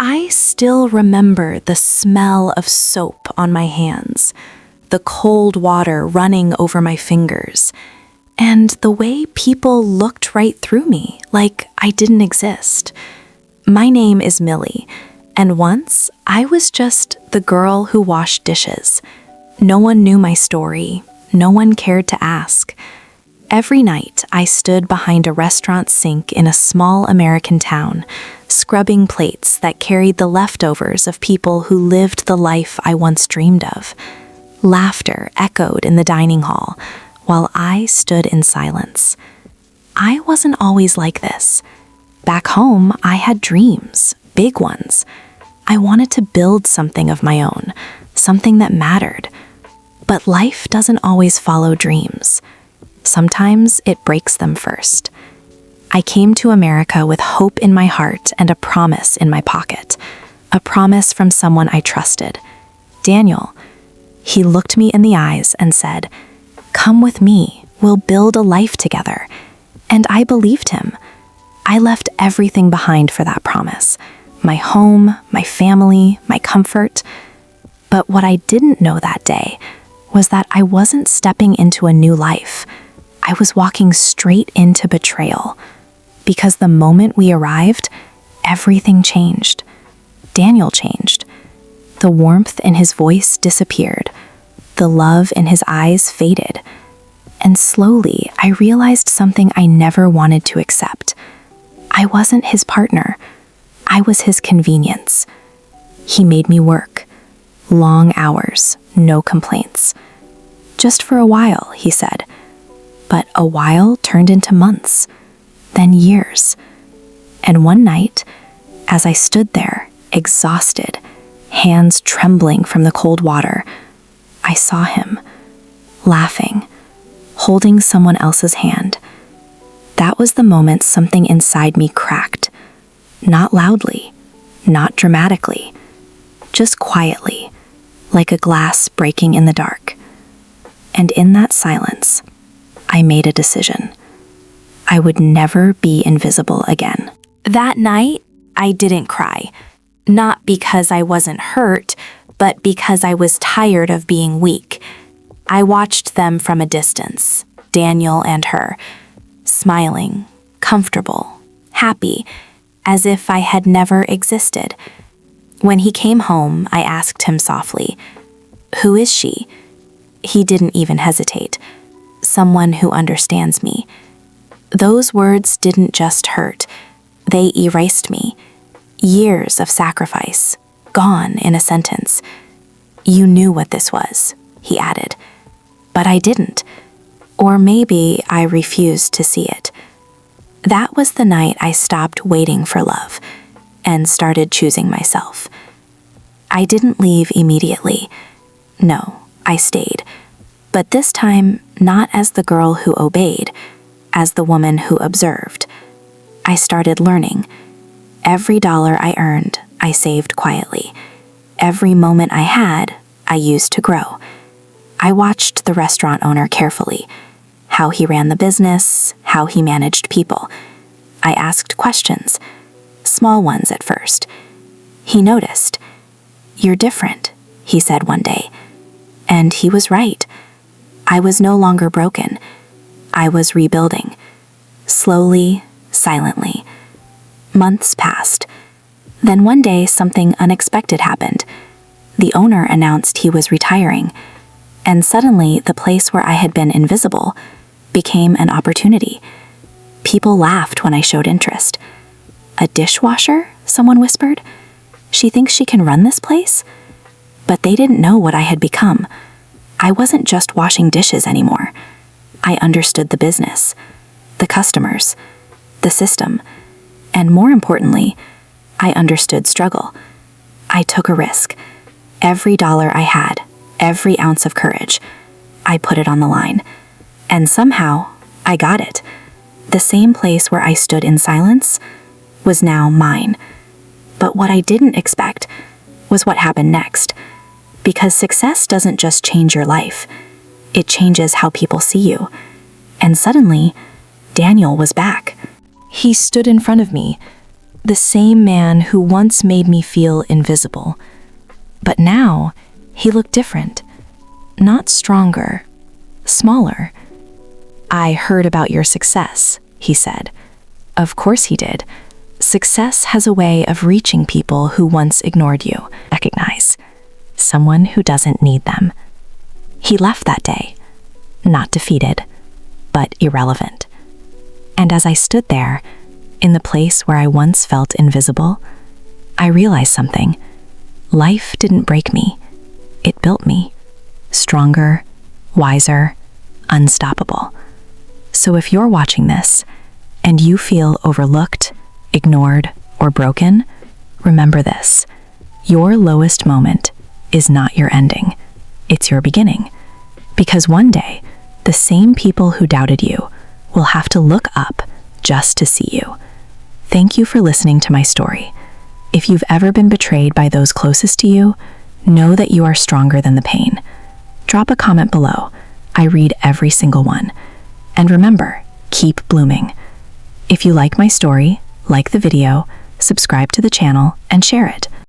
I still remember the smell of soap on my hands, the cold water running over my fingers, and the way people looked right through me like I didn't exist. My name is Millie, and once I was just the girl who washed dishes. No one knew my story. No one cared to ask. Every night, I stood behind a restaurant sink in a small American town, scrubbing plates that carried the leftovers of people who lived the life I once dreamed of. Laughter echoed in the dining hall, while I stood in silence. I wasn't always like this. Back home, I had dreams, big ones. I wanted to build something of my own, something that mattered. But life doesn't always follow dreams. Sometimes it breaks them first. I came to America with hope in my heart and a promise in my pocket. A promise from someone I trusted. Daniel. He looked me in the eyes and said, "Come with me, we'll build a life together." And I believed him. I left everything behind for that promise. My home, my family, my comfort. But what I didn't know that day was that I wasn't stepping into a new life. I was walking straight into betrayal. Because the moment we arrived, everything changed. Daniel changed. The warmth in his voice disappeared. The love in his eyes faded. And slowly, I realized something I never wanted to accept. I wasn't his partner. I was his convenience. He made me work. Long hours, no complaints. Just for a while, he said. But a while turned into months, then years. And one night, as I stood there, exhausted, hands trembling from the cold water, I saw him, laughing, holding someone else's hand. That was the moment something inside me cracked. Not loudly, not dramatically, just quietly, like a glass breaking in the dark. And in that silence, I made a decision. I would never be invisible again. That night, I didn't cry. Not because I wasn't hurt, but because I was tired of being weak. I watched them from a distance, Daniel and her, smiling, comfortable, happy, as if I had never existed. When he came home, I asked him softly, "Who is she?" He didn't even hesitate. "Someone who understands me." Those words didn't just hurt. They erased me. Years of sacrifice, gone in a sentence. "You knew what this was," he added. But I didn't. Or maybe I refused to see it. That was the night I stopped waiting for love and started choosing myself. I didn't leave immediately. No, I stayed. But this time, not as the girl who obeyed, as the woman who observed. I started learning. Every dollar I earned, I saved quietly. Every moment I had, I used to grow. I watched the restaurant owner carefully, how he ran the business, how he managed people. I asked questions, small ones at first. He noticed. "You're different," he said one day. And he was right. I was no longer broken. I was rebuilding. Slowly, silently. Months passed. Then one day something unexpected happened. The owner announced he was retiring, and suddenly the place where I had been invisible became an opportunity. People laughed when I showed interest. "A dishwasher?" someone whispered. "She thinks she can run this place?" But they didn't know what I had become. I wasn't just washing dishes anymore. I understood the business, the customers, the system, and more importantly, I understood struggle. I took a risk. Every dollar I had, every ounce of courage, I put it on the line. And somehow, I got it. The same place where I stood in silence was now mine. But what I didn't expect was what happened next. Because success doesn't just change your life. It changes how people see you. And suddenly, Daniel was back. He stood in front of me, The same man who once made me feel invisible. But now, he looked different. Not stronger, smaller. "I heard about your success," he said. Of course he did. Success has a way of reaching people who once ignored you. Recognize someone who doesn't need them. He left that day, not defeated, but irrelevant. And as I stood there, in the place where I once felt invisible, I realized something. Life didn't break me. It built me. Stronger, wiser, unstoppable. So if you're watching this, and you feel overlooked, ignored, or broken, remember this. Your lowest moment is not your ending. It's your beginning. Because one day, the same people who doubted you will have to look up just to see you. Thank you for listening to my story. If you've ever been betrayed by those closest to you, know that you are stronger than the pain. Drop a comment below. I read every single one. And remember, keep blooming. If you like my story, like the video, subscribe to the channel, and share it.